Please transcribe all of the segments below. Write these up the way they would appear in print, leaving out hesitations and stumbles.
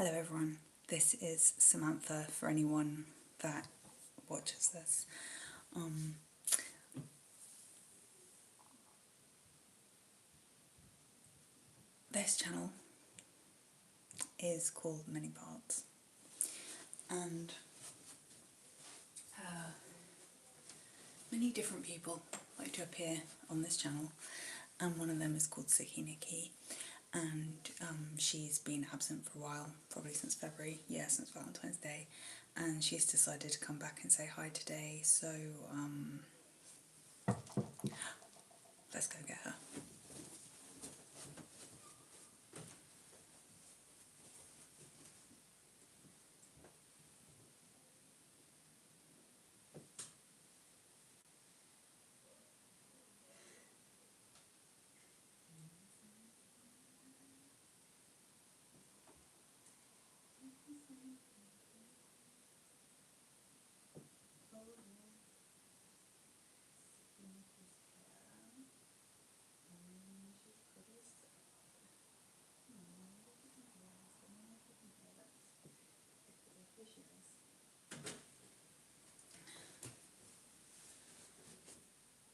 Hello everyone, this is Samantha for anyone that watches this. This channel is called Many Parts, and many different people like to appear on this channel, and one of them is called Sikki Nikki, and she's been absent for a while, probably since February, since Valentine's Day, and she's decided to come back and say hi today, so let's go get her.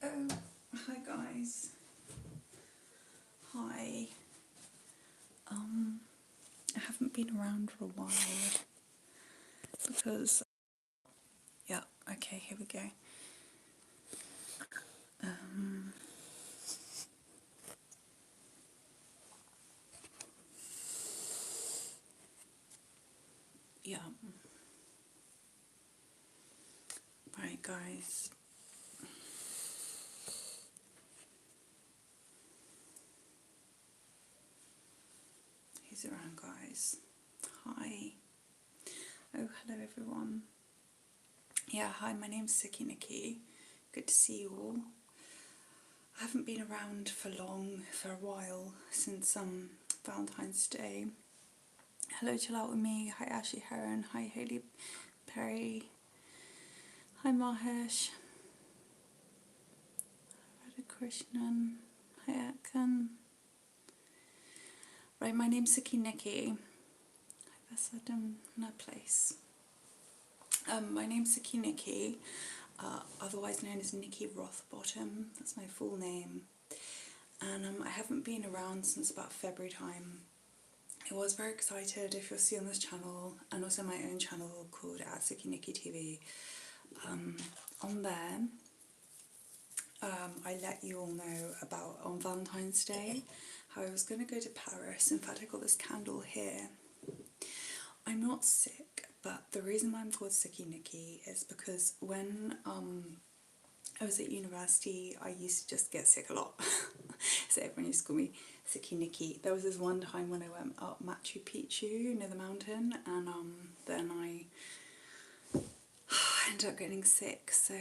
Oh, hi guys. Hi. I haven't been around for a while because, okay, here we go. Right guys. He's around guys. Hi. Oh, hello everyone. Hi, my name's Sikki Nikki. Good to see you all. I haven't been around for a while, since Valentine's Day. Hello, chill out with me. Hi, Ashley Heron. Hi, Hayley Perry. Hi, Mahesh. Radha Krishnan. Hi, Akan. Right, my name's Sikki Nikki. I guess I don't know place. My name's Sikki Nikki, otherwise known as Nikki Rothbottom. That's my full name. And I haven't been around since about February time. I was very excited, if you'll see on this channel, and also my own channel called Sikki Nikki TV. On there, I let you all know about, on Valentine's Day, how I was going to go to Paris. In fact, I got this candle here. I'm not sick, but the reason why I'm called Sikki Nikki is because when I was at university, I used to just get sick a lot. So everyone used to call me Sikki Nikki. There was this one time when I went up Machu Picchu near the mountain, and then I ended up getting sick. So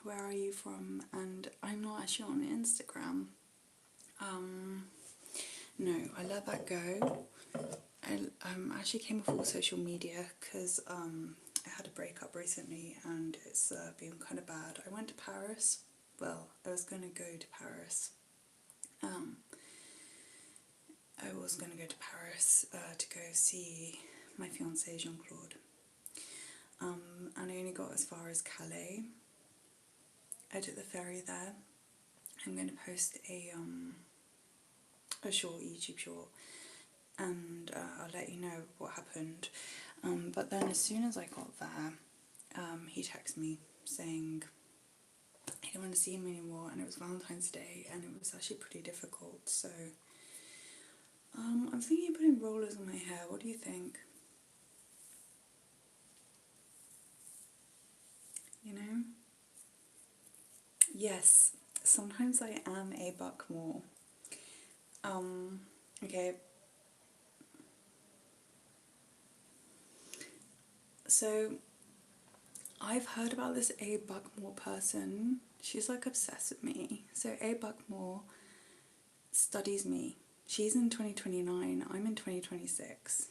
where are you from? And I'm not actually on Instagram. No, I let that go. I actually came off all social media because I had a breakup recently, and it's been kind of bad. I went to Paris. Well, I was going to go to Paris. I was going to go to Paris to go see my fiancé Jean-Claude. And I only got as far as Calais. I took the ferry there. I'm going to post a short YouTube short, and I'll let you know what happened. But then as soon as I got there, he texted me saying he didn't want to see him anymore, and it was Valentine's Day, and it was actually pretty difficult. So I'm thinking of putting rollers in my hair. What do you think? You know? Yes, sometimes I am a Buckmore. Okay. So I've heard about this A. Buckmore person. She's like obsessed with me. So A. Buckmore studies me. She's in 2029, I'm in 2026.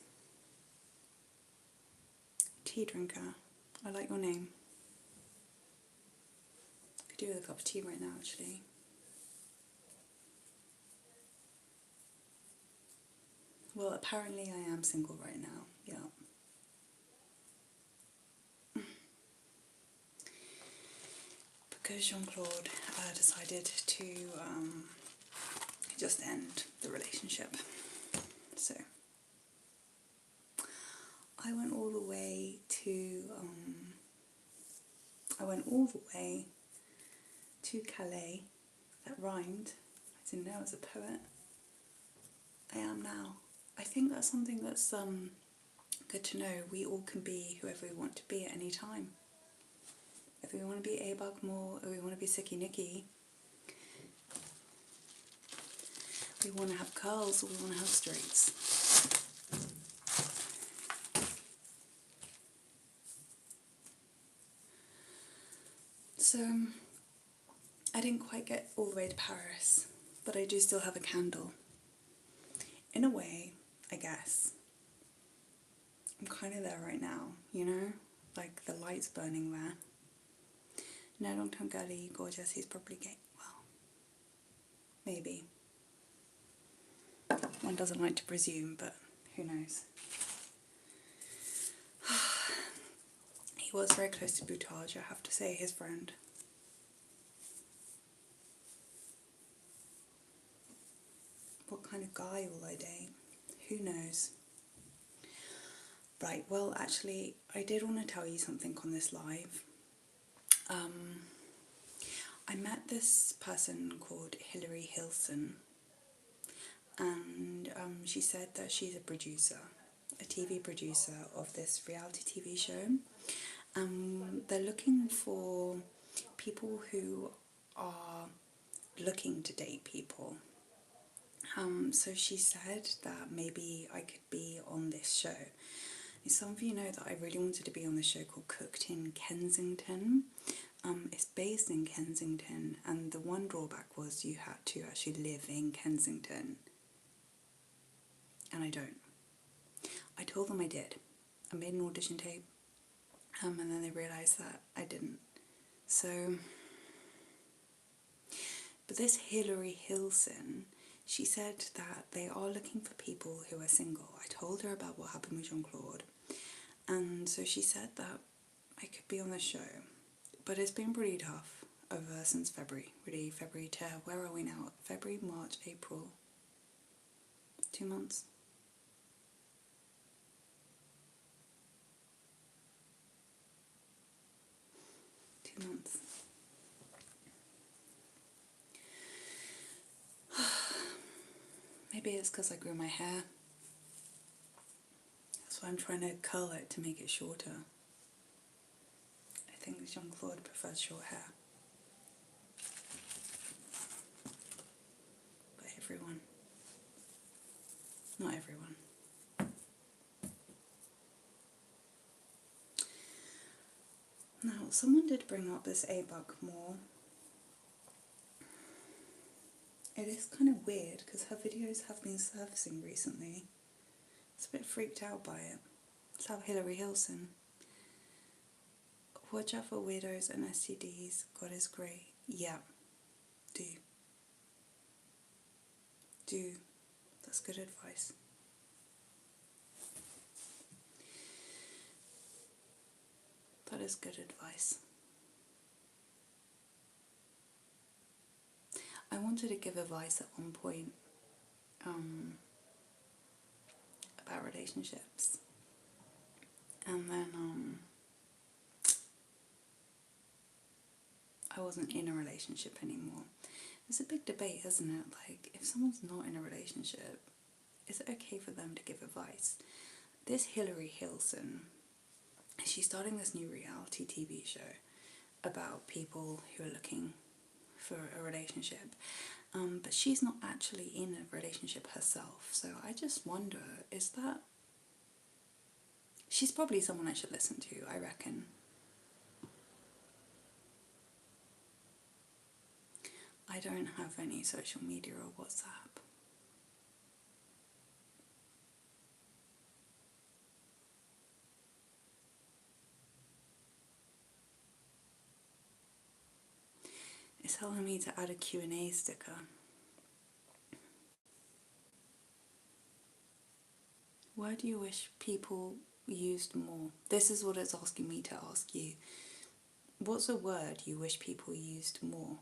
Tea drinker. I like your name. Could do with a cup of tea right now, actually. Well, apparently I am single right now, yeah. Because Jean-Claude decided to just end the relationship. So I went all the way to Calais. That rhymed. I didn't know I was a poet. I am now. I think that's something that's good to know. We all can be whoever we want to be at any time. If we want to be A-Bug more, or we want to be Sikki Nikki, we want to have curls or we want to have straights. So I didn't quite get all the way to Paris, but I do still have a candle. In a way, I guess. I'm kind of there right now, you know? Like the light's burning there. No, long-term girly, gorgeous, he's probably gay. Well, maybe. One doesn't like to presume, but who knows? He was very close to Boutage, I have to say, his friend. What kind of guy will I date? Who knows? Right, well, actually, I did want to tell you something on this live. I met this person called Hilary Hilson, and she said that she's a producer, a TV producer of this reality TV show. They're looking for people who are looking to date people. So she said that maybe I could be on this show. Some of you know that I really wanted to be on this show called Cooked in Kensington. It's based in Kensington, and the one drawback was you had to actually live in Kensington. And I don't. I told them I did. I made an audition tape, and then they realised that I didn't. So, but this Hilary Hilson, she said that they are looking for people who are single. I told her about what happened with Jean-Claude, and so she said that I could be on the show. But it's been pretty tough over since February. Really, February to, where are we now? February, March, April. 2 months. Maybe it's because I grew my hair. That's why I'm trying to curl it to make it shorter. I think Jean-Claude prefers short hair. But everyone. Not everyone. Now, someone did bring up this A-Bug more. It is kind of weird because her videos have been surfacing recently. It's a bit freaked out by it. It's how Hilary Hilson. Watch out for weirdos and STDs. God is great. Yeah. Do. Do. That's good advice. That is good advice. I wanted to give advice at one point about relationships, and then I wasn't in a relationship anymore. It's a big debate, isn't it? Like, if someone's not in a relationship, is it okay for them to give advice? This Hilary Hilson, she's starting this new reality TV show about people who are looking for a relationship, but she's not actually in a relationship herself. So I just wonder, is that... She's probably someone I should listen to, I reckon. I don't have any social media or WhatsApp. It's telling me to add a Q&A sticker. Word you wish people used more. This is what it's asking me to ask you. What's a word you wish people used more?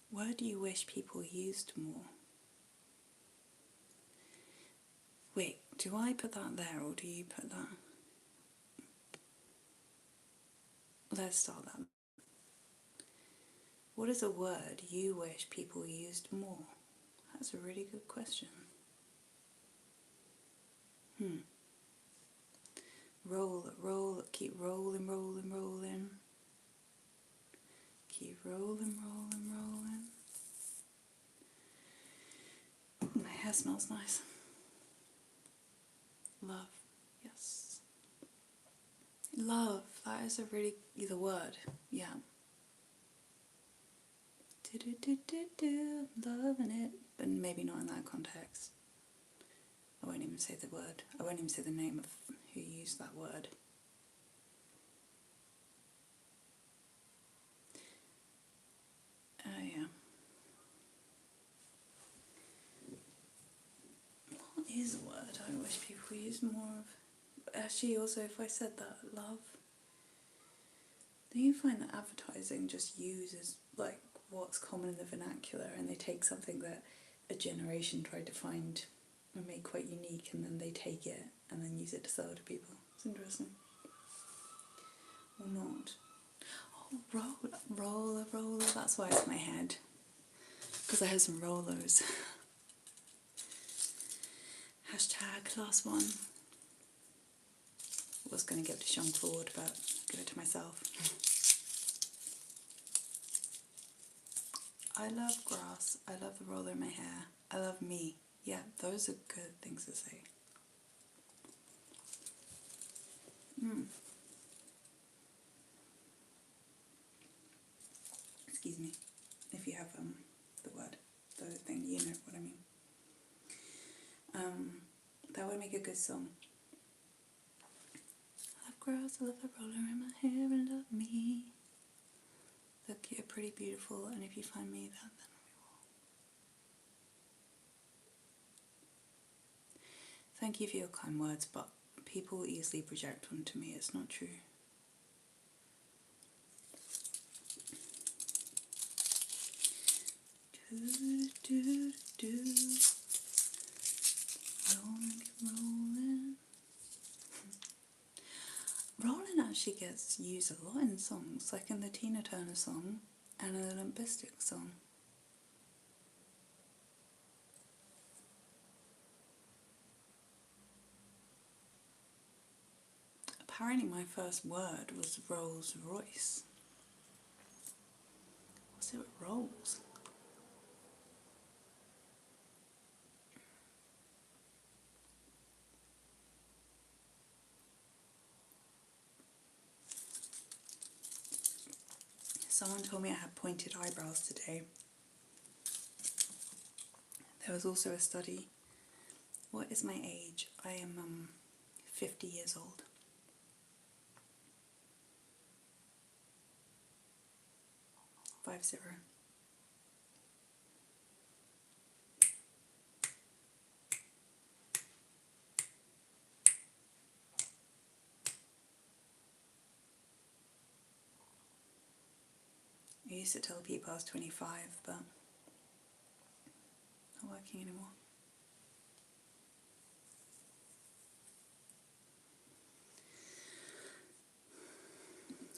Word you wish people used more. Wait, do I put that there or do you put that? Let's start that. What is a word you wish people used more? That's a really good question. Roll, keep rolling, rolling, rolling. Keep rolling, rolling, rolling. My hair smells nice. Love, yes. Love, that is a really, the word, yeah. Loving it, but maybe not in that context. I won't even say the word. I won't even say the name of who used that word. Oh yeah. What is a word I wish people used more of? Actually, also, if I said that, love, do you find that advertising just uses like what's common in the vernacular, and they take something that a generation tried to find and make quite unique, and then they take it and then use it to sell to people? It's interesting. Or not. Oh, roller, that's why it's in my head. Because I have some Rolos. Hashtag last one. I was going to give it to Jean-Claude, but give it to myself. I love grass. I love the roller in my hair. I love me. Yeah, those are good things to say. Excuse me, if you have the word, the thing, you know what I mean. That would make a good song. I love grass, I love the roller in my hair, and love me. Look, you're pretty beautiful, and if you find me, then we will. Thank you for your kind words, but people easily project onto me. It's not true. Rolling. Rolling actually gets used a lot in songs, like in the Tina Turner song and in the Limp Bizkit song. Apparently my first word was Rolls Royce. What's it with rolls? Someone told me I had pointed eyebrows today. There was also a study. What is my age? I am 50 years old. 50. I used to tell people I was 25, but not working anymore.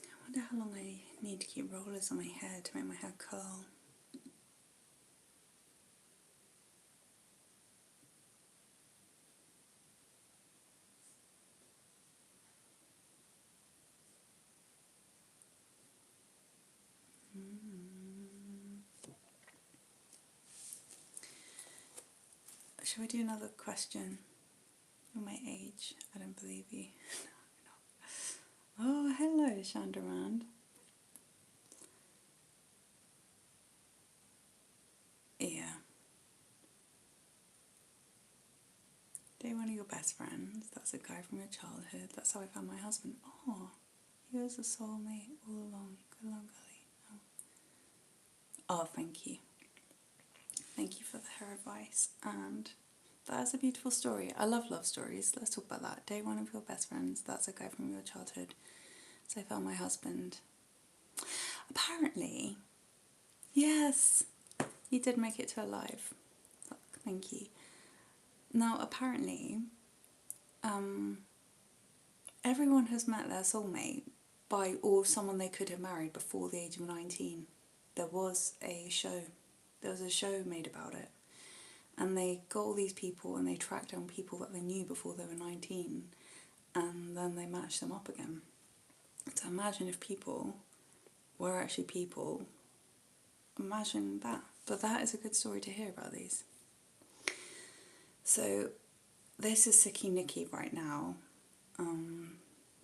I wonder how long I need to keep rollers on my hair to make my hair curl. Shall we do another question? On my age? I don't believe you. No. Oh, hello, Chandraman. Yeah. Date one of your best friends. That's a guy from your childhood. That's how I found my husband. Oh, he was a soulmate all along. Good luck, Gully. Oh, thank you. thank you for the hair advice. And that is a beautiful story. I love stories. Let's talk about that. Date one of your best friends. That's a guy from your childhood. So I found my husband. Apparently, yes, he did make it to alive. Thank you. Now, apparently, everyone has met their soulmate or someone they could have married before the age of 19. There was a show made about it, and they got all these people and they tracked down people that they knew before they were 19, and then they matched them up again. So imagine if people were actually people. Imagine that. But that is a good story to hear about these. So this is Sikki Nikki right now.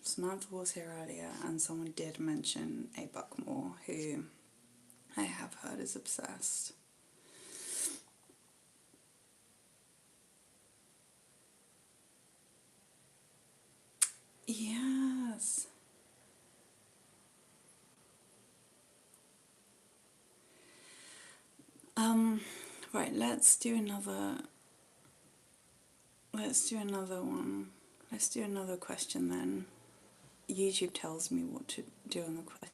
Samantha was here earlier, and someone did mention a Buckmore who I have heard is obsessed. Yes. Right, let's do another one. Let's do another question then. YouTube tells me what to do on the question.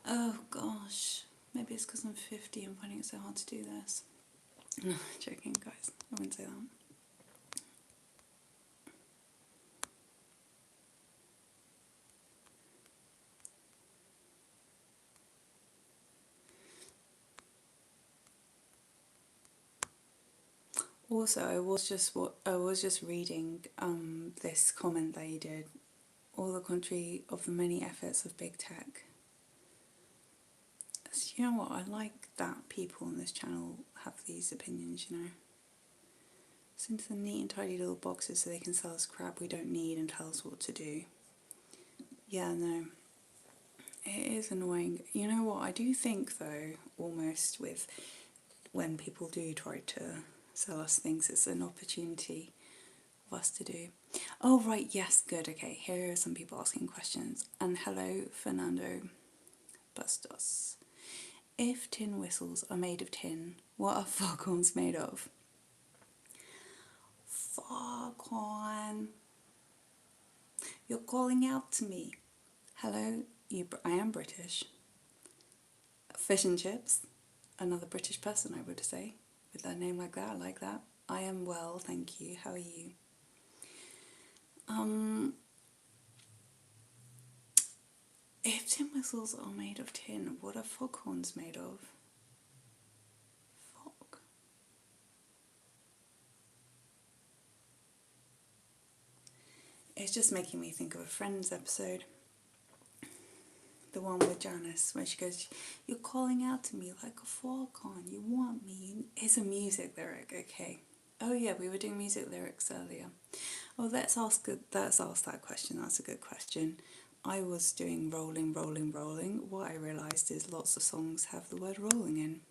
Oh gosh, maybe it's because I'm 50 and finding it so hard to do this. No, joking, guys. I wouldn't say that. Also, I was just reading this comment that he did. All the country of the many efforts of big tech. So, you know what? I like that people on this channel have these opinions. You know, it's into the neat and tidy little boxes so they can sell us crap we don't need and tell us what to do. Yeah, no. It is annoying. You know what? I do think though, almost with when people do try to sell us things, it's an opportunity of us to do. Oh right, yes, good, okay. Here are some people asking questions. And hello, Fernando Bustos. If tin whistles are made of tin, what are foghorns made of? Foghorn. You're calling out to me. Hello, I am British. Fish and chips. Another British person, I would say. With a name like that, I like that. I am well, thank you. How are you? If tin whistles are made of tin, what are foghorns made of? Fog. It's just making me think of a Friends episode. The one with Janice, where she goes, "You're calling out to me like a foghorn, you want me." It's a music lyric, okay. Oh yeah, we were doing music lyrics earlier. Oh, let's ask that question. That's a good question. I was doing rolling, rolling, rolling. What I realised is lots of songs have the word rolling in.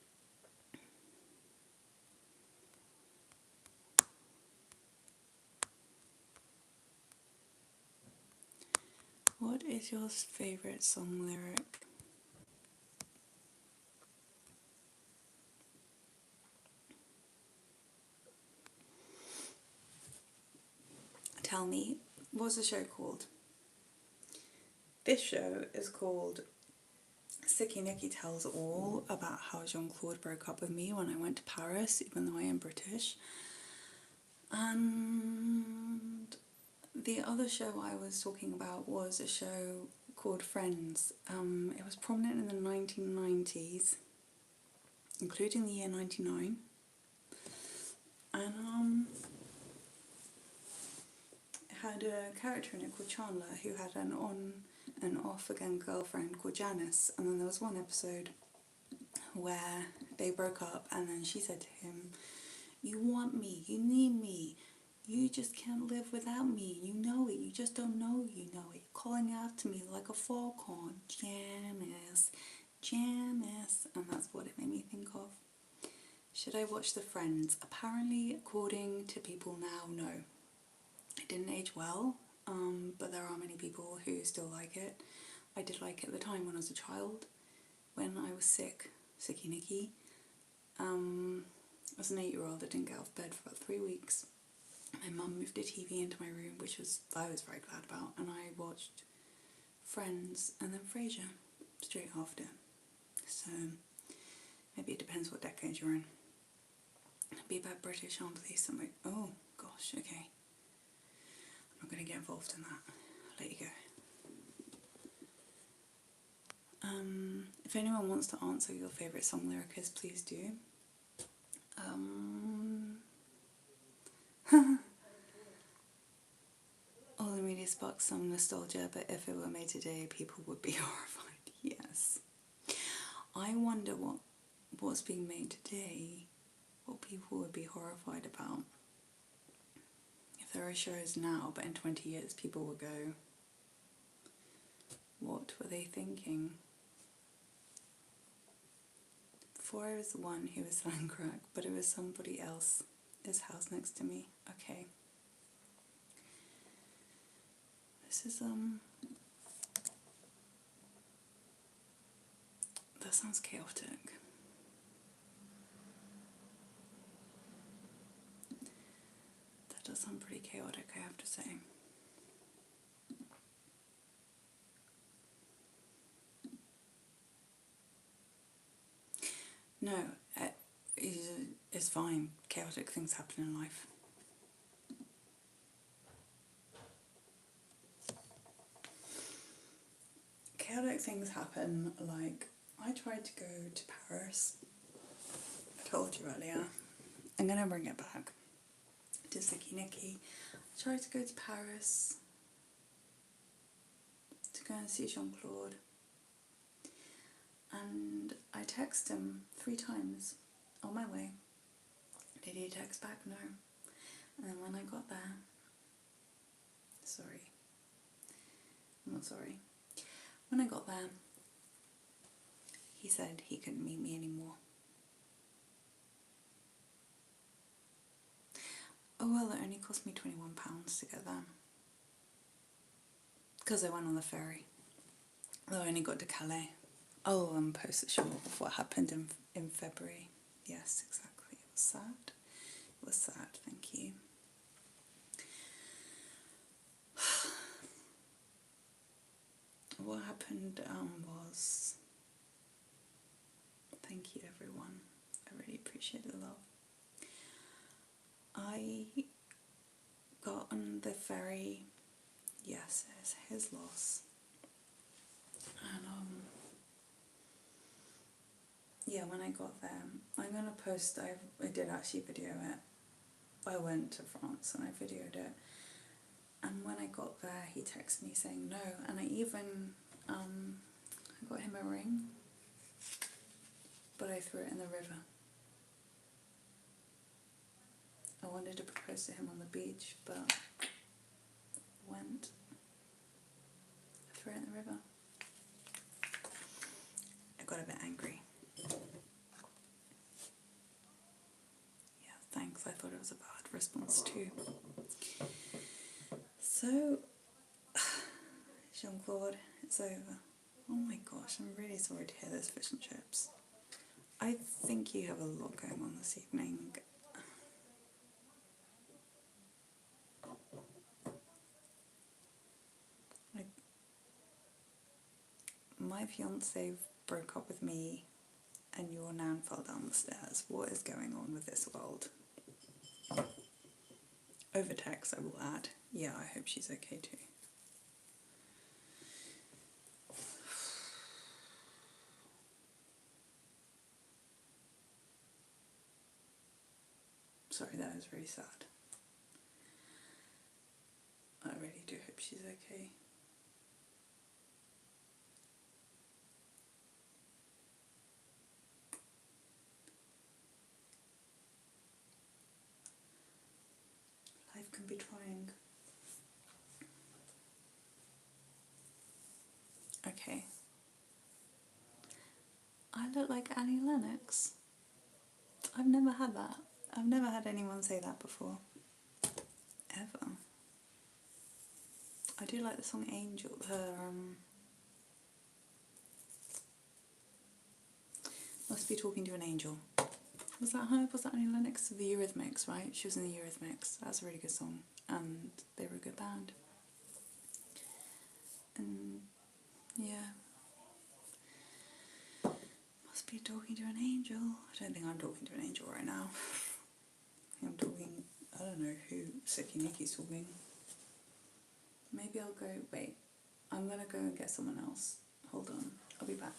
What is your favourite song lyric? Tell me, what's the show called? This show is called Sikki Nikki Tells All, about how Jean-Claude broke up with me when I went to Paris, even though I am British. And the other show I was talking about was a show called Friends. It was prominent in the 1990s, including the year 99. And it had a character in it called Chandler who had an on and off again girlfriend called Janice. And then there was one episode where they broke up and then she said to him, "You want me, you need me, You just can't live without me. You know it. You just don't know you know it. You're calling out to me like a foghorn. Janice, Janice. And that's what it made me think of. Should I watch The Friends? Apparently, according to people now, no. It didn't age well, but there are many people who still like it. I did like it at the time when I was a child. When I was sick, Sikki Nikki. As an 8-year-old, I didn't get off bed for about 3 weeks. My mum moved a TV into my room, which I was very glad about, and I watched Friends and then Frasier straight after. So maybe it depends what decade you're in. Be about British Antilles somewhere. Oh gosh, okay. I'm not going to get involved in that. I'll let you go. If anyone wants to answer your favourite song lyricist, please do. All the media sparks some nostalgia, but if it were made today, people would be horrified. Yes. I wonder what's being made today, what people would be horrified about. If there are shows now, but in 20 years people will go, what were they thinking? Before I was the one who was selling crack, but it was somebody else. This house next to me. Okay. This is, that sounds chaotic. That does sound pretty chaotic, I have to say. No, it's fine. Chaotic things happen in life. Chaotic things happen, like, I tried to go to Paris. I told you earlier. I'm going to bring it back to Sikki Nikki. I tried to go to Paris to go and see Jean-Claude. And I texted him 3 times on my way. Did he text back? No. And then when I got there, sorry. I'm not sorry. When I got there, he said he couldn't meet me anymore. Oh well, it only cost me £21 to get there. Because I went on the ferry. Though I only got to Calais. I'll post a short of what happened in February. Yes, exactly. It was sad. It was sad, thank you. What happened was... Thank you, everyone. I really appreciate the love. I got on the ferry. Yes, it's his loss. And yeah, when I got there, I'm gonna post. I did actually video it. I went to France and I videoed it. And when I got there, he texted me saying no, and I even I got him a ring, but I threw it in the river. I wanted to propose to him on the beach, but I threw it in the river. I got a bit angry. Yeah, thanks. I thought it was a bad response too. So, Jean-Claude, it's over. Oh my gosh, I'm really sorry to hear this, fish and chips. I think you have a lot going on this evening. My fiance broke up with me and your nan fell down the stairs. What is going on with this world? Over text, I will add. Yeah, I hope she's okay too. Sorry, that is really sad. I really do hope she's okay. Life can be trying. Okay. I look like Annie Lennox. I've never had that. I've never had anyone say that before. Ever. I do like the song Angel. Must Be Talking to an Angel. Was that her? Was that Annie Lennox? The Eurythmics, right? She was in the Eurythmics. That's a really good song. And they were a good band. And yeah. Must be talking to an angel. I don't think I'm talking to an angel right now. I'm talking, I don't know who Sikki Nikki's talking. Maybe I'll go, wait. I'm gonna go and get someone else. Hold on. I'll be back.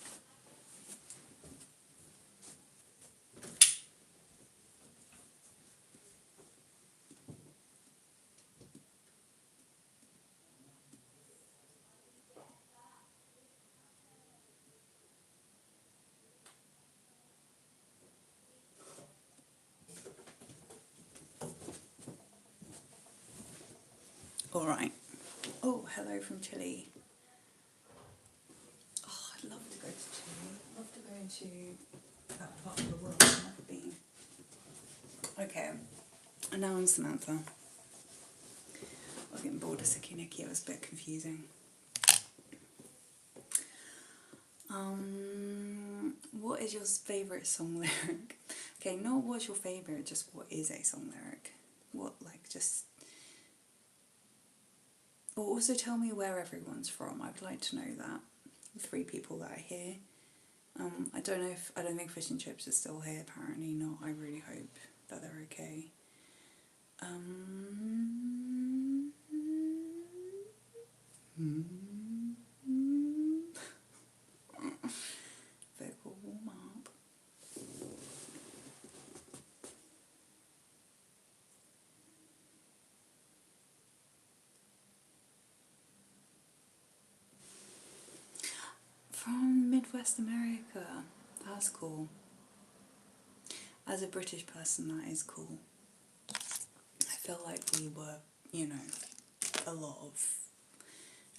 Alright. Oh, hello from Chile. Oh, I'd love to go to Chile. I'd love to go into that part of the world I've never been. Okay, and now I'm Samantha. I was getting bored of Sikki Nikki, it was a bit confusing. What is your favourite song lyric? Okay, not what's your favourite, just what is a song lyric? What, like, just... Or also tell me where everyone's from. I'd like to know that. 3 people that are here. I don't think Fish and Chips is still here, apparently not. I really hope that they're okay. Vocal warm up. From Midwest America. That's cool. As a British person, that is cool. I feel like we were, you know, a lot of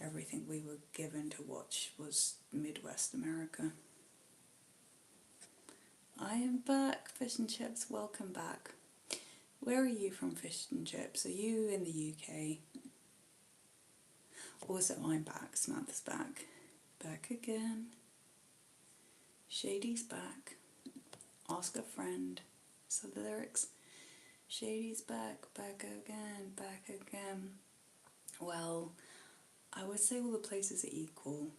everything we were given to watch was Midwest America. I am back, Fish and Chips, welcome back. Where are you from, Fish and Chips? Are you in the UK? Also, I'm back, Samantha's back. Back again. Shady's back. Ask a friend. So the lyrics. Shady's back, back again, back again. Well, I would say all the places are equal.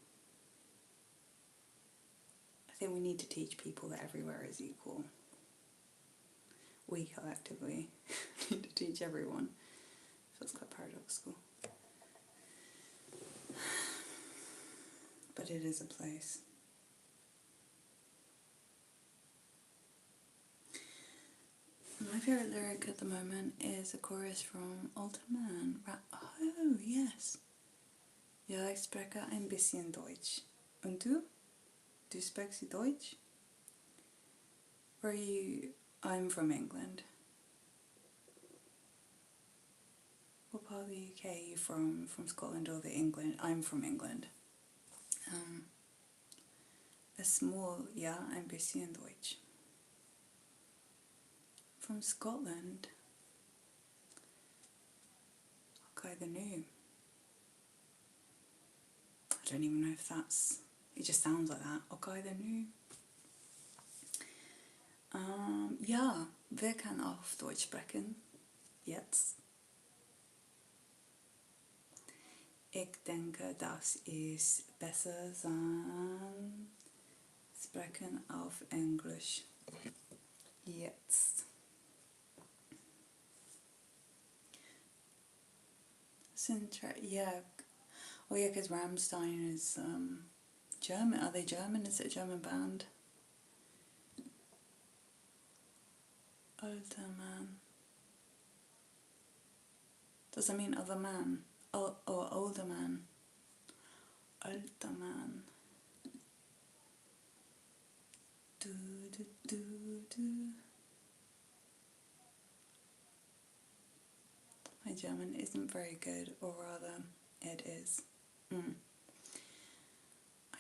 I think we need to teach people that everywhere is equal. We collectively need to teach everyone. Feels quite paradoxical. But it is a place. My favourite lyric at the moment is a chorus from Alter Man. Oh, yes. Ja, ich spreche ein bisschen Deutsch. Und du? Du sprichst Deutsch? Where are you? I'm from England. What part of the UK are you from? From Scotland or the England? I'm from England. A small, ja, ein bisschen Deutsch. From Scotland? Okay, the new. I don't even know if that's... It just sounds like that. Okay, the new. Ja, wir können auf Deutsch sprechen. Jetzt. Ich denke, das ist besser sein. Sprechen auf Englisch. Jetzt. Yeah. Oh yeah, because Rammstein is German. Are they German? Is it a German band? Alter man. Does that mean other man? Oh, older man. Alter man. Do do do do. I German isn't very good, or rather, it is. I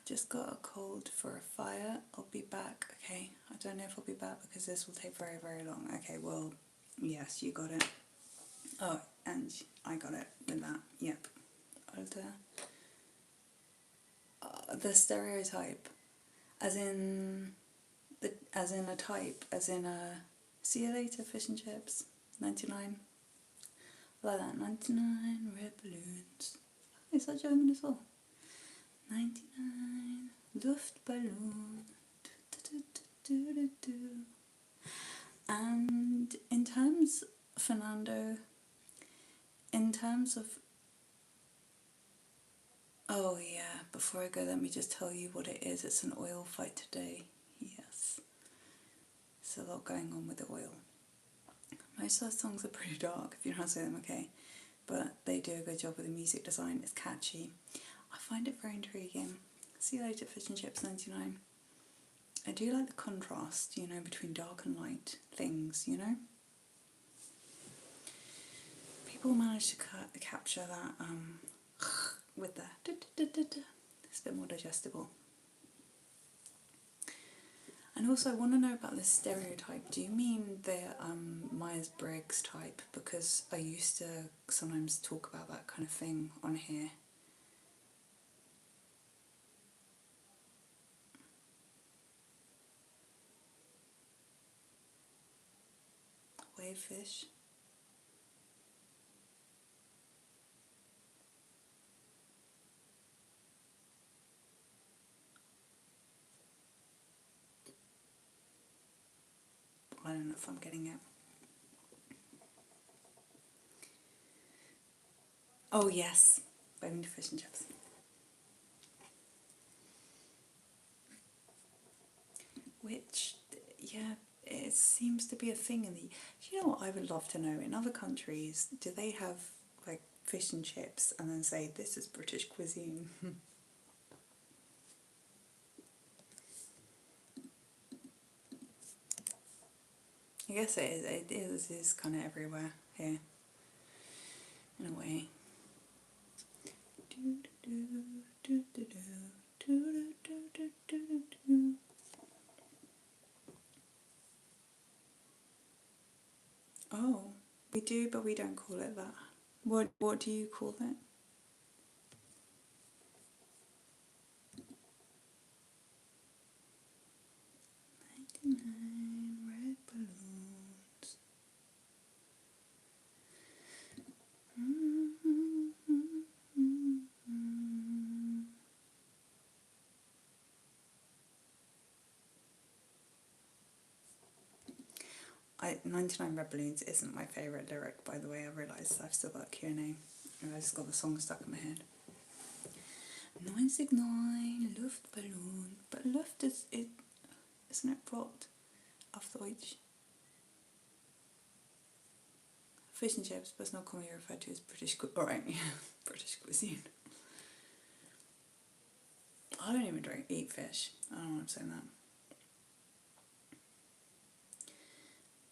just got a cold for a fire. I'll be back. Okay, I don't know if I'll be back because this will take very, very long. Okay, well, yes, you got it. Oh, and I got it with that. Yep. The stereotype, as in a type, as in a see you later fish and chips, 99. Like that, 99 red balloons. Oh, is that German as well? 99 Luftballon. And in terms, Fernando, in terms of, oh yeah, before I go, let me just tell you what it is. It's an oil fight today. Yes. There's a lot going on with the oil. Most of the songs are pretty dark, if you know how to say them, okay? But they do a good job with the music design. It's catchy. I find it very intriguing. See you later, fish and chips, 99. I do like the contrast, you know, between dark and light things, you know? People manage to capture that with the it's a bit more digestible. And also I want to know about this stereotype. Do you mean the Myers-Briggs type? Because I used to sometimes talk about that kind of thing on here. Wavefish. I don't know if I'm getting it. Oh yes, waving to fish and chips. Which, yeah, it seems to be a thing in the... Do you know what I would love to know? In other countries, do they have like fish and chips and then say, this is British cuisine? I guess it is kind of everywhere here, in a way. Oh, we do, but we don't call it that. What do you call it? Red balloons. I 99 red balloons isn't my favourite lyric, by the way. I realise I've still got Q&A and I just got the song stuck in my head. 99 Luftballon. But Luft isn't it Brot auf Deutsch? Fish and chips, but it's not commonly referred to as British British cuisine. I don't even eat fish. I don't know why I'm saying that.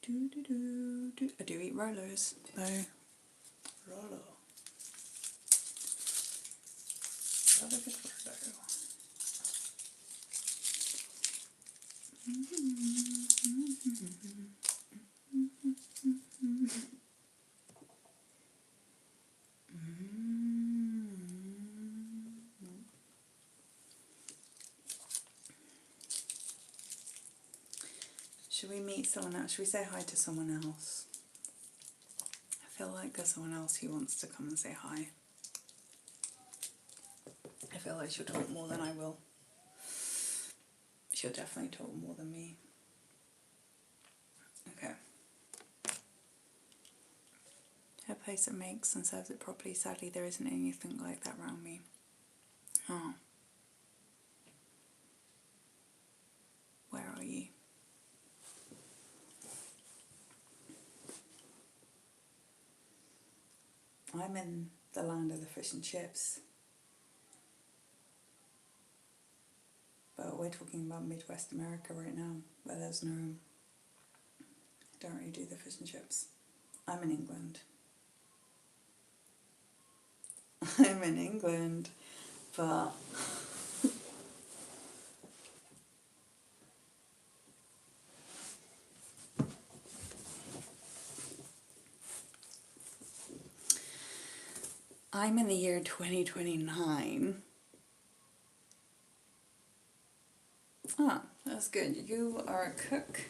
I do eat Rolos, though. Rolo. Love a good Rolo. Should we meet someone else? Should we say hi to someone else? I feel like there's someone else who wants to come and say hi. I feel like she'll talk more than I will. She'll definitely talk more than me. Okay. Her place that makes and serves it properly. Sadly, there isn't anything like that around me. Oh. Where are you? I'm in the land of the fish and chips. But we're talking about Midwest America right now, where there's no... I don't really do the fish and chips. I'm in England. I'm in England, but I'm in the year 2029. Ah, that's good. You are a cook.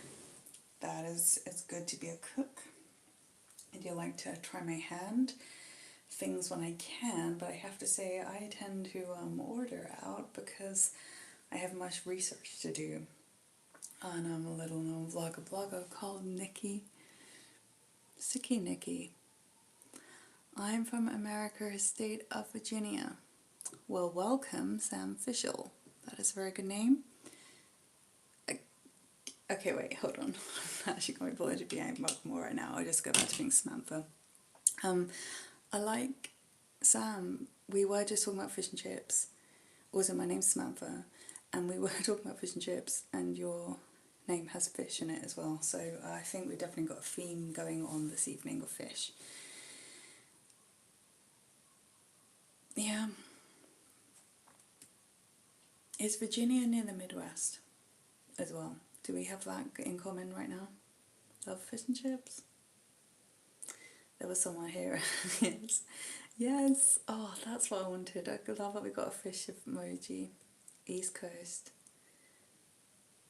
It's good to be a cook. I do like to try my hand things when I can, but I have to say I tend to order out because I have much research to do. And I'm a little known blogger called Nikki. Sikki Nikki. I'm from America's state of Virginia. Well, welcome, Sam Fishel. That is a very good name. Okay, wait, hold on. I'm actually going to apologize being more right now. I'll just go back to being Samantha. I like Sam. We were just talking about fish and chips. Also, my name's Samantha, and we were talking about fish and chips, and your name has fish in it as well. So I think we've definitely got a theme going on this evening of fish. Yeah. Is Virginia near the Midwest as well? Do we have that in common right now? Love fish and chips? There was someone here. Yes. Yes. Oh, that's what I wanted. I love that we got a fish emoji. East Coast.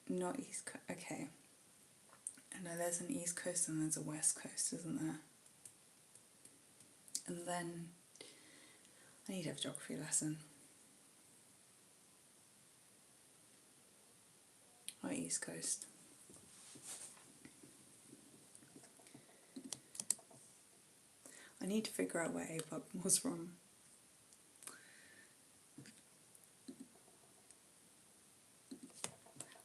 Not East Coast. Okay. No, there's an East Coast and there's a West Coast, isn't there? And then I need to have a geography lesson. Or East Coast. I need to figure out where APUC was from.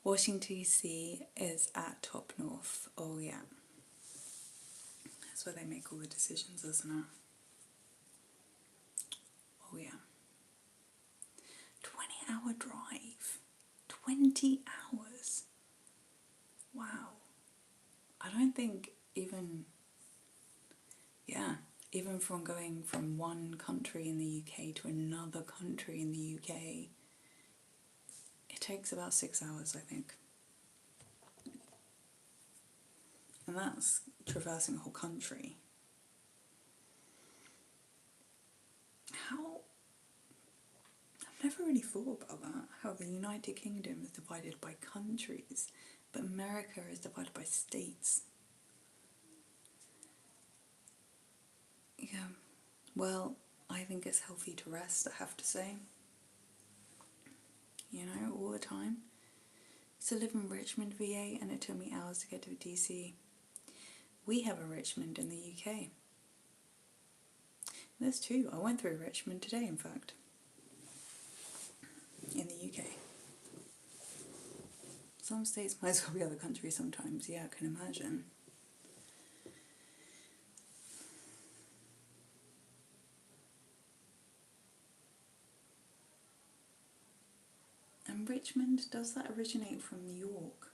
Washington DC is at top north. Oh yeah. That's where they make all the decisions, isn't it? Oh yeah. 20-hour drive. 20 hours. Wow. I don't think even from going from one country in the UK to another country in the UK, it takes about 6 hours, I think. And that's traversing a whole country. I've never really thought about that, how the United Kingdom is divided by countries, but America is divided by states. Yeah, well, I think it's healthy to rest, I have to say. You know, all the time. I used to live in Richmond, VA, and it took me hours to get to DC. We have a Richmond in the UK. There's two. I went through Richmond today, in fact. In the UK. Some states might as well be other countries sometimes, yeah, I can imagine. And Richmond, does that originate from New York?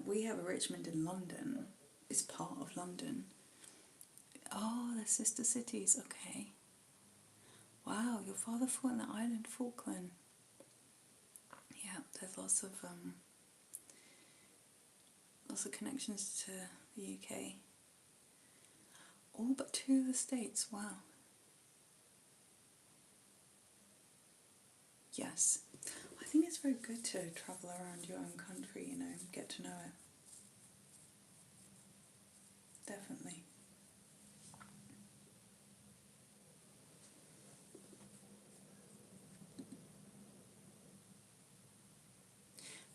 We have a Richmond in London. It's part of London. Oh, they're sister cities, okay. Wow, your father fought in the island Falkland. Yeah, there's lots of connections to the UK. All but two of the states, wow. Yes. I think it's very good to travel around your own country, you know, get to know it. Definitely.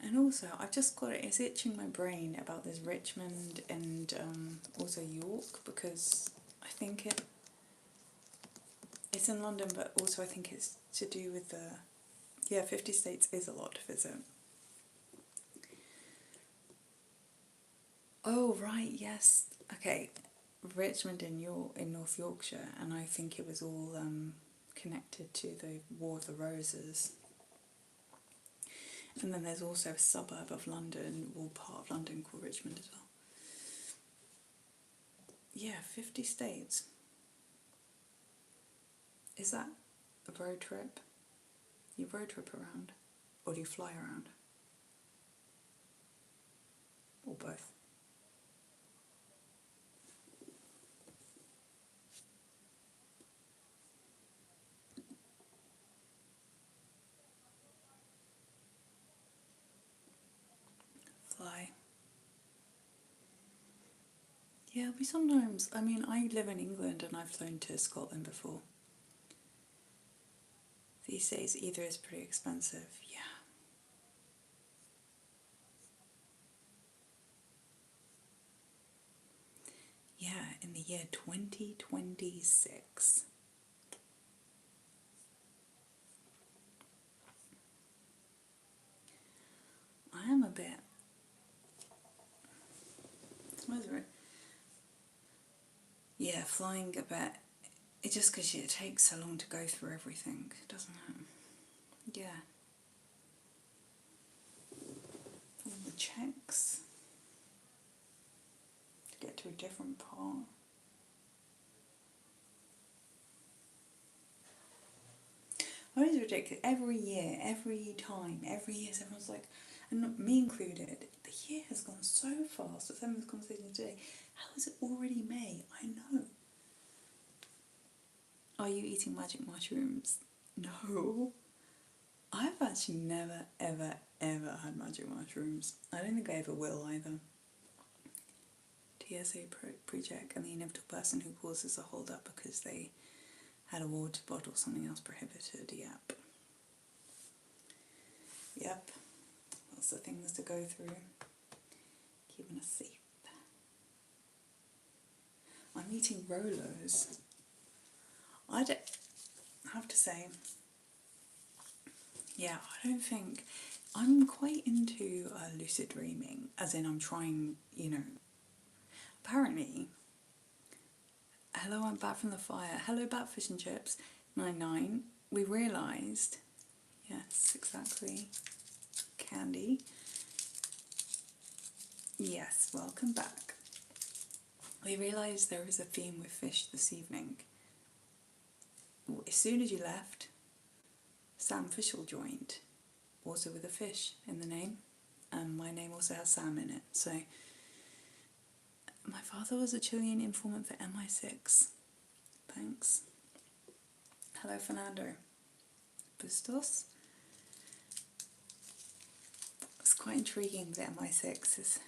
And also, I've just got it's itching my brain about this Richmond and also York, because I think it's in London, but also I think it's to do with 50 states is a lot to visit. Oh, right, yes. Okay, Richmond in North Yorkshire, and I think it was all connected to the War of the Roses. And then there's also a suburb of London, or part of London, called Richmond as well. yeah, 50 states. Is that a road trip? You road trip around? Or do you fly around? Or both? Fly. Yeah, we sometimes, I mean, I live in England and I've flown to Scotland before. These days, either is pretty expensive, yeah. Yeah, in the year 2026. I am a bit. Yeah, flying a bit. It's just because it takes so long to go through everything, doesn't it? Yeah. All the checks to get to a different part. Oh, it's ridiculous. Every year, every time, every year, everyone's like, and me included, the year has gone so fast. I was having this conversation today. How is it already May? I know. Are you eating magic mushrooms? No. I've actually never, ever, ever had magic mushrooms. I don't think I ever will either. TSA pre-check and the inevitable person who causes a hold up because they had a water bottle or something else prohibited. Yep. Yep. Lots of things to go through. Keeping us safe. I'm eating Rolos. I have to say, yeah, I don't think I'm quite into lucid dreaming, as in I'm trying, apparently, hello, I'm back from the fire. Hello, back fish and chips. 99. We realised, yes, exactly. Candy. Yes, welcome back. We realised there was a theme with fish this evening. As soon as you left, Sam Fishel joined, also with a fish in the name, and my name also has Sam in it. So, my father was a Chilean informant for MI6. Thanks. Hello, Fernando. Bustos. It's quite intriguing that MI6 is.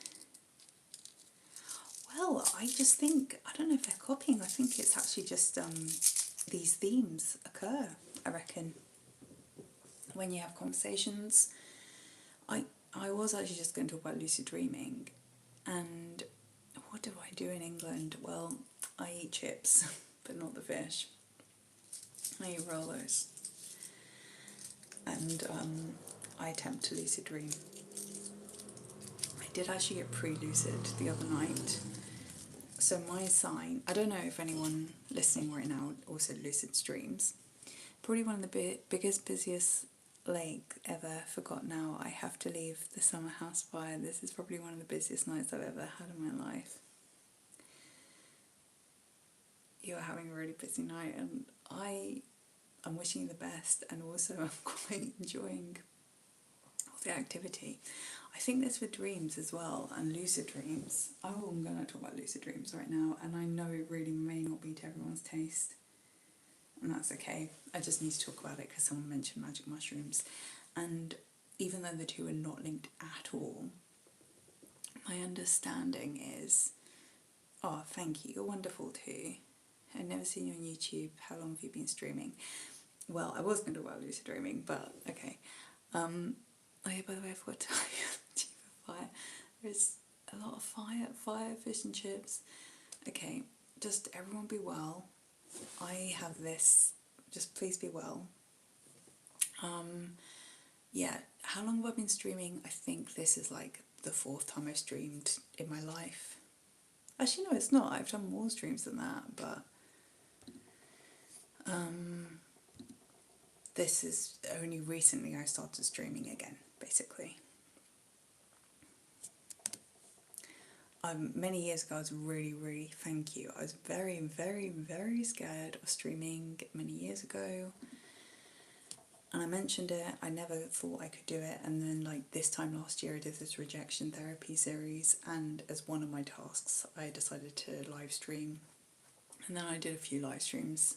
Well, I just think, I don't know if they're copying, I think it's actually just these themes occur, I reckon, when you have conversations. I was actually just going to talk about lucid dreaming, and what do I do in England? Well, I eat chips, but not the fish. I eat Rolos, and I attempt to lucid dream. I did actually get pre-lucid the other night. So my sign, I don't know if anyone listening right now also lucid dreams. Probably one of the biggest, busiest lake ever. Forgot now. I have to leave the summer house fire. This is probably one of the busiest nights I've ever had in my life. You're having a really busy night, and I'm wishing you the best, and also I'm quite enjoying all the activity. I think this with dreams as well, and lucid dreams. Oh, I'm going to talk about lucid dreams right now, and I know it really may not be to everyone's taste, and that's okay. I just need to talk about it because someone mentioned magic mushrooms, and even though the two are not linked at all, my understanding is, oh, thank you, you're wonderful too. I've never seen you on YouTube. How long have you been streaming? Well, I was going to talk about lucid dreaming, but okay. Oh yeah, by the way, I forgot to tell you, fire. There's a lot of fire, fish and chips. Okay, just everyone be well. I have this, just please be well. Yeah, how long have I been streaming? I think this is like the 4th time I've streamed in my life. Actually, no, it's not. I've done more streams than that, but this is only recently I started streaming again, basically. many years ago I was really, thank you, I was very scared of streaming many years ago, and I mentioned it. I never thought I could do it, and then like this time last year I did this rejection therapy series, and as one of my tasks I decided to live stream, and then I did a few live streams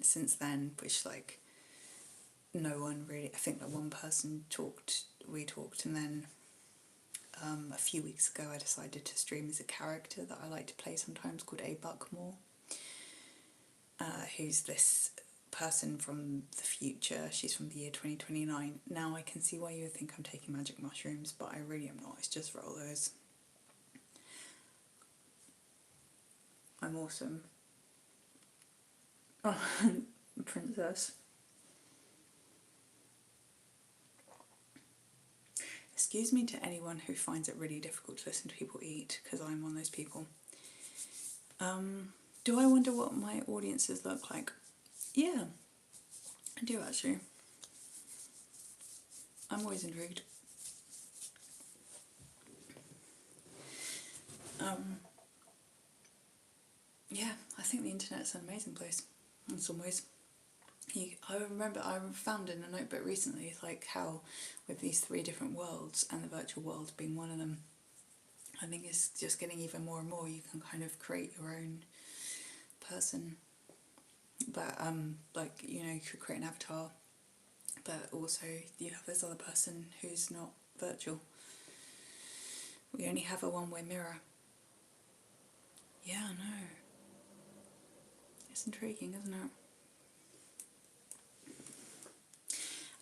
since then, which like no one really, I think that one person we talked, and then a few weeks ago I decided to stream as a character that I like to play sometimes called A Buckmore, who's this person from the future. She's from the year 2029. Now I can see why you would think I'm taking magic mushrooms, but I really am not. It's just rollers. I'm awesome. Oh, princess. Excuse me to anyone who finds it really difficult to listen to people eat, because I'm one of those people. Do I wonder what my audiences look like? Yeah, I do actually. I'm always intrigued. Yeah, I think the internet's an amazing place in some ways. I remember I found in a notebook recently like how with these 3 different worlds and the virtual world being one of them, I think it's just getting even more and more. You can kind of create your own person, but like, you know, you could create an avatar, but also you have this other person who's not virtual. We only have a one-way mirror. Yeah, I know. It's intriguing, isn't it?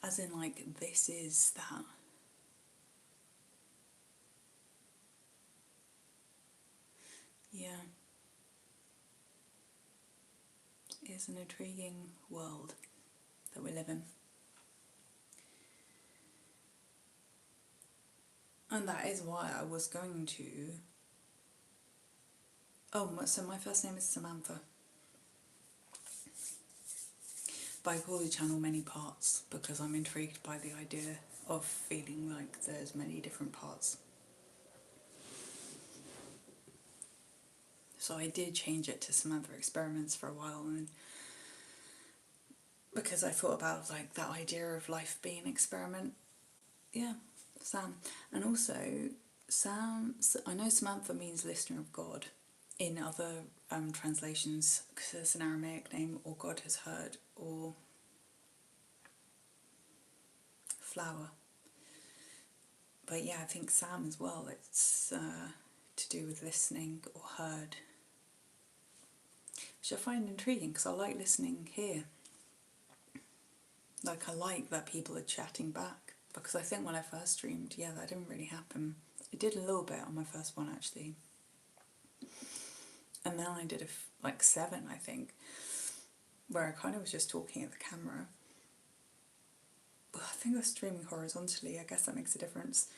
As in, like, this is that. Yeah. It's an intriguing world that we live in. And that is why I was going to... Oh, so my first name is Samantha. But I call the channel Many Parts because I'm intrigued by the idea of feeling like there's many different parts. So I did change it to Samantha Experiments for a while, and because I thought about like that idea of life being an experiment. Yeah, Sam. And also Sam, I know Samantha means listener of God in other translations, because it's an Aramaic name, or God has heard, or flower. But yeah, I think Sam as well, it's to do with listening or heard, which I find intriguing because I like listening here. Like, I like that people are chatting back, because I think when I first streamed, yeah, that didn't really happen. It did a little bit on my first one actually, and then I did like 7, I think, where I kind of was just talking at the camera. But I think I was streaming horizontally, I guess that makes a difference.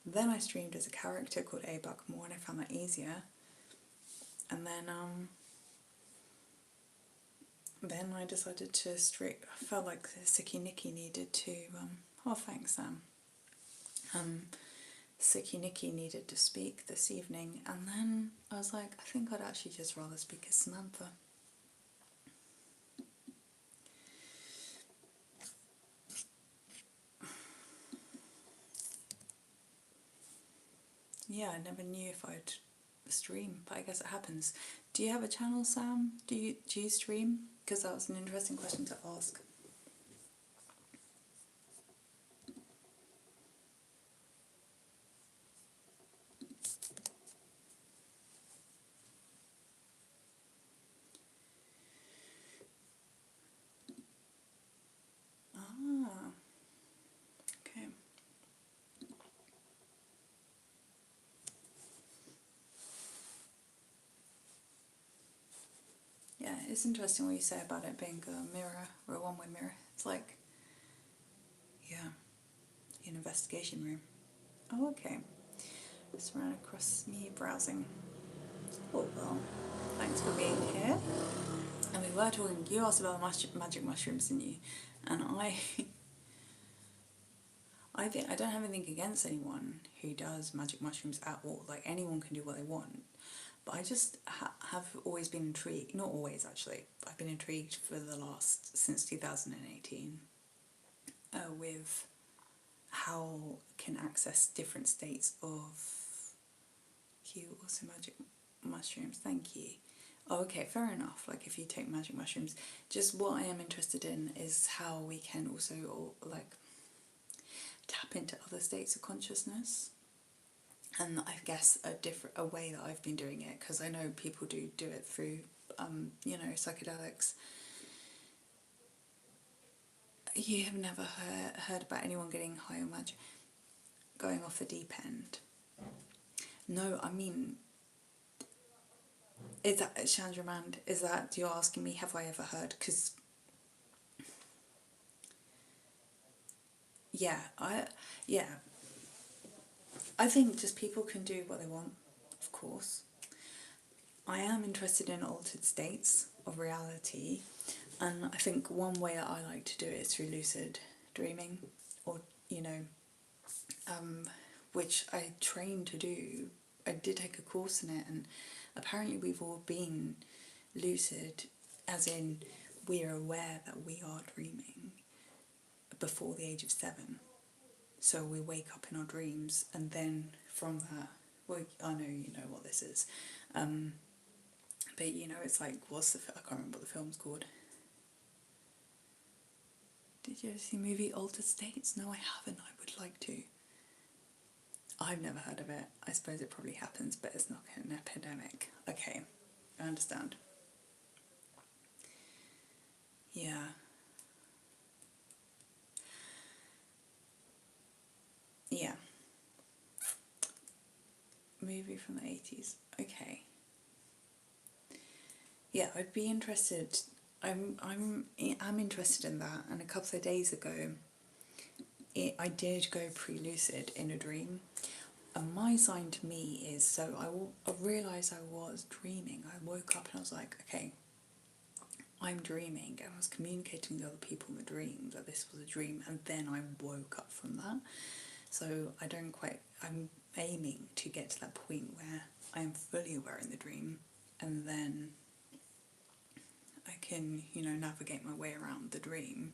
Then I streamed as a character called A Buckmore, and I found that easier. And then I decided to stream. I felt like Sikki Nikki needed to, oh thanks Sam. Sikki Nikki needed to speak this evening, and then I was like, I think I'd actually just rather speak as Samantha. Yeah, I never knew if I'd stream, but I guess it happens. Do you have a channel, Sam? Do you stream? Because that was an interesting question to ask. Ah, okay. Yeah, it's interesting what you say about it being a mirror, or a one-way mirror. It's like, yeah, an investigation room. Oh, okay. Just ran across me browsing. Oh, well, thanks for being here. And we were talking, you asked about magic mushrooms, didn't you? And I I don't have anything against anyone who does magic mushrooms at all. Like, anyone can do what they want. But I just have always been intrigued, not always actually, I've been intrigued since 2018 with how can access different states of you also magic mushrooms, thank you. Oh, okay, fair enough. Like, if you take magic mushrooms, just what I am interested in is how we can also like tap into other states of consciousness. And I guess a way that I've been doing it, because I know people do it through psychedelics. You have never heard about anyone getting high on magic, going off the deep end? No, I mean, is that Chandraman? Is that you're asking me? Have I ever heard? Because I think just people can do what they want, of course. I am interested in altered states of reality, and I think one way that I like to do it is through lucid dreaming, or which I trained to do. I did take a course in it, and apparently we've all been lucid, as in we're aware that we are dreaming before the age of 7. So we wake up in our dreams, and then from that, well, I know you know what this is, but it's like, I can't remember what the film's called. Did you ever see the movie Altered States? No, I haven't. I would like to. I've never heard of it. I suppose it probably happens, but it's not an epidemic. Okay, I understand. Yeah. Yeah. Movie from the 80s. Okay. Yeah, I'd be interested. I'm interested in that. And a couple of days ago, I did go pre-lucid in a dream. And my sign to me is, so I realised I was dreaming. I woke up and I was like, okay, I'm dreaming. And I was communicating with other people in the dream that this was a dream. And then I woke up from that. So I'm aiming to get to that point where I am fully aware in the dream, and then I can, navigate my way around the dream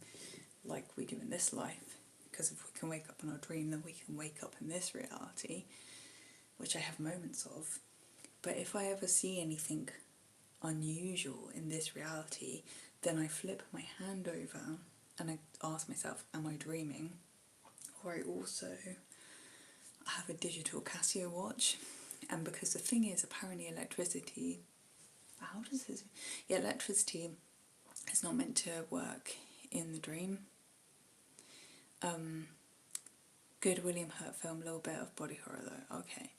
like we do in this life. Because if we can wake up in our dream, then we can wake up in this reality, which I have moments of. But if I ever see anything unusual in this reality, then I flip my hand over and I ask myself, am I dreaming? Or I also have a digital Casio watch, and because the thing is, apparently electricity is not meant to work in the dream. Good William Hurt film, a little bit of body horror though. Okay.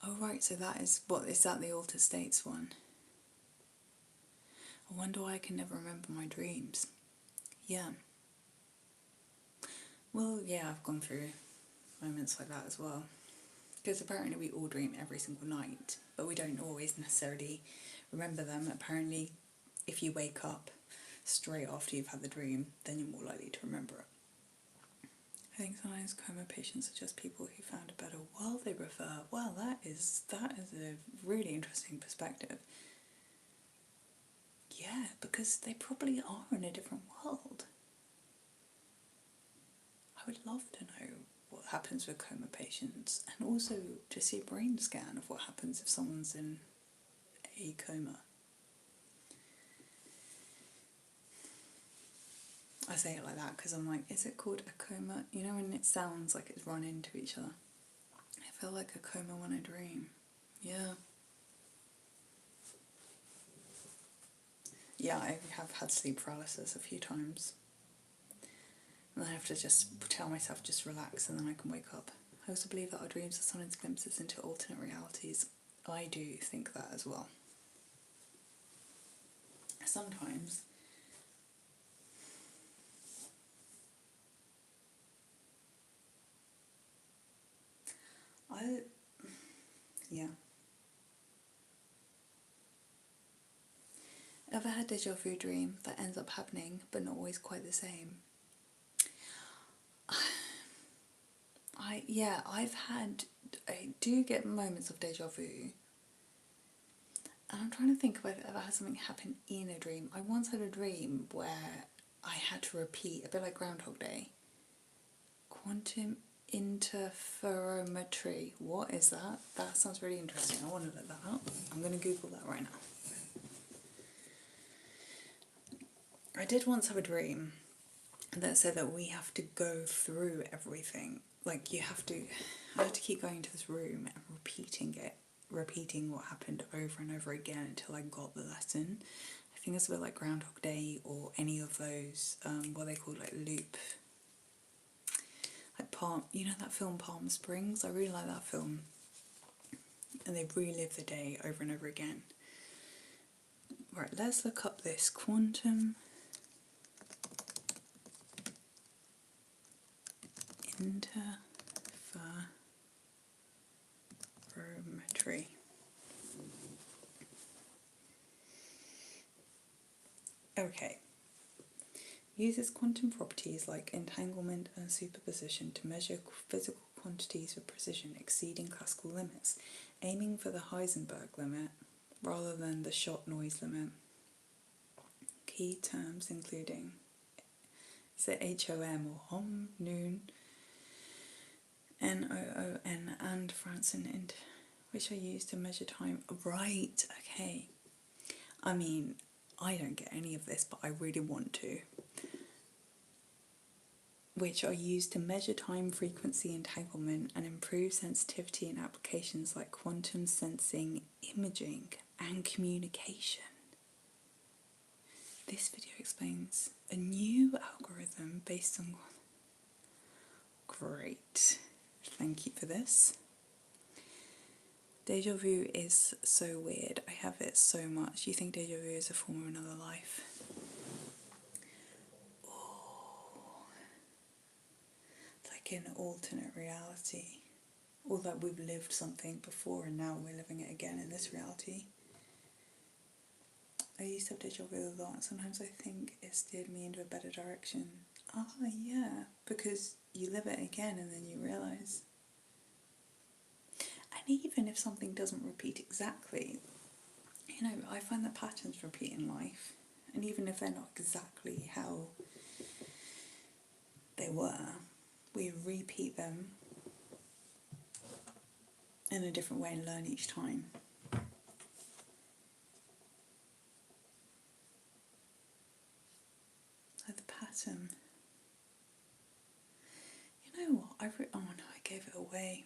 Oh right, so that is that the Altered States one? I wonder why I can never remember my dreams. Yeah. Well, yeah, I've gone through moments like that as well. Because apparently we all dream every single night, but we don't always necessarily remember them. Apparently, if you wake up straight after you've had the dream, then you're more likely to remember it. I think sometimes coma patients are just people who found a better world they prefer. Well, that is a really interesting perspective. Yeah, because they probably are in a different world. I would love to know what happens with coma patients, and also to see a brain scan of what happens if someone's in a coma. I say it like that because I'm like, is it called a coma? You know when it sounds like it's run into each other? I feel like a coma when I dream. Yeah. Yeah, I have had sleep paralysis a few times. And I have to just tell myself, just relax, and then I can wake up. I also believe that our dreams are sometimes glimpses into alternate realities. I do think that as well. Sometimes. Yeah. Ever had a deja vu dream that ends up happening but not always quite the same? I do get moments of deja vu. And I'm trying to think if I've ever had something happen in a dream. I once had a dream where I had to repeat, a bit like Groundhog Day, quantum interferometry. What is that? That sounds really interesting. I want to look that up. I'm going to Google that right now. I did once have a dream that said that we have to go through everything. Like I had to keep going to this room and repeating what happened over and over again until I got the lesson. I think it's a bit like Groundhog Day or any of those, what they call like loop, like that film Palm Springs? I really like that film. And they relive the day over and over again. Right, let's look up this quantum interferometry. Okay. Uses quantum properties like entanglement and superposition to measure physical quantities with precision exceeding classical limits, aiming for the Heisenberg limit rather than the shot noise limit. Key terms including HOM or HOM, noon, NOON, and Franzen, which are used to measure time. Right, okay. I mean, I don't get any of this, but I really want to. Which are used to measure time, frequency, entanglement, and improve sensitivity in applications like quantum sensing, imaging, and communication. This video explains a new algorithm based on... Great. Thank you for this. Deja vu is so weird. I have it so much. You think deja vu is a form of another life? Oh, it's like an alternate reality. Or that we've lived something before and now we're living it again in this reality. I used to have deja vu a lot. Sometimes I think it steered me into a better direction. Ah, yeah, because you live it again and then you realise. And even if something doesn't repeat exactly, I find that patterns repeat in life. And even if they're not exactly how they were, we repeat them in a different way and learn each time. Like the pattern. You know what? Oh no, I gave it away.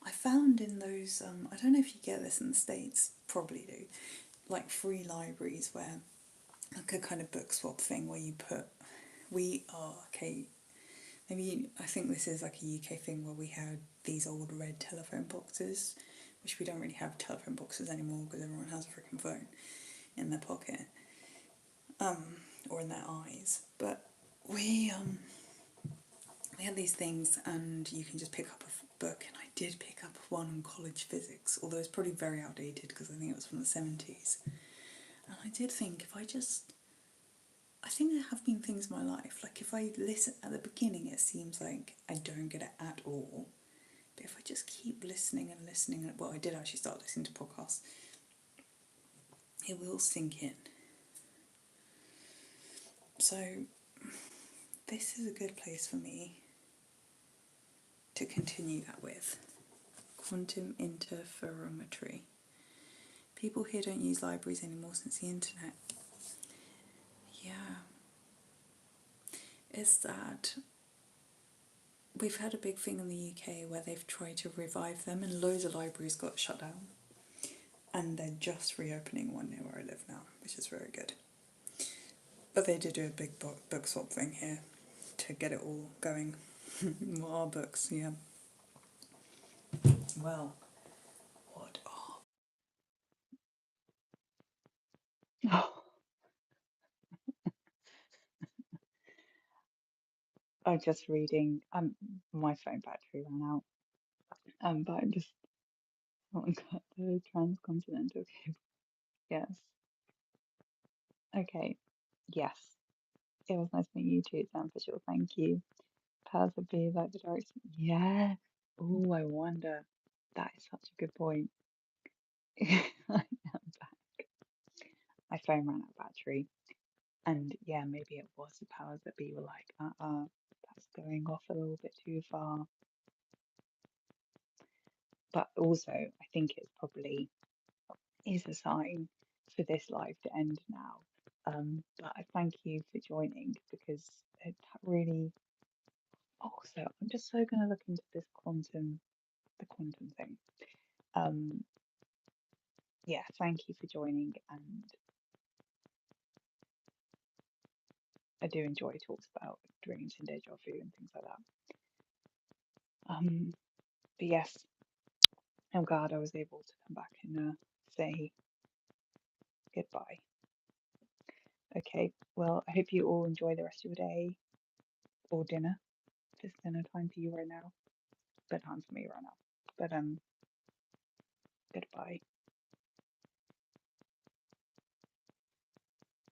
I found in those, I don't know if you get this in the States, probably do, like free libraries where, like a kind of book swap thing where you put, maybe I think this is like a UK thing where we had these old red telephone boxes, which we don't really have telephone boxes anymore because everyone has a freaking phone in their pocket, or in their eyes, but we had these things and you can just pick up a book, and I did pick up one on college physics, although it's probably very outdated because I think it was from the 70s. And I did think I think there have been things in my life, like if I listen at the beginning it seems like I don't get it at all, but if I just keep listening and listening, well, I did actually start listening to podcasts, it will sink in. So this is a good place for me to continue that with. Quantum interferometry. People here don't use libraries anymore since the internet. Yeah. It's that we've had a big thing in the UK where they've tried to revive them and loads of libraries got shut down. And they're just reopening one near where I live now, which is very good. But they did do a big book swap thing here to get it all going. Our books, yeah. Well, what are... Oh, I'm just reading. My phone battery ran out. But I'm just haven't got the transcontinental cable. Yes. Okay. Yes. It was nice meeting you too, Sam, for sure. Thank you. Powers that be like the direction. Yeah. Oh, I wonder. That is such a good point. I am back. My phone ran out of battery. And yeah, maybe it was the powers that be were like, that's going off a little bit too far. But also, I think it's probably is a sign for this life to end now. But I thank you for joining because it really. Also, I'm just so gonna look into this the quantum thing. Um, yeah, thank you for joining, and I do enjoy talks about dreams and deja vu and things like that. Um, but yes, I'm glad I was able to come back and say goodbye. Okay, well, I hope you all enjoy the rest of your day or dinner. It's dinner time for you right now, bedtime for me right now. But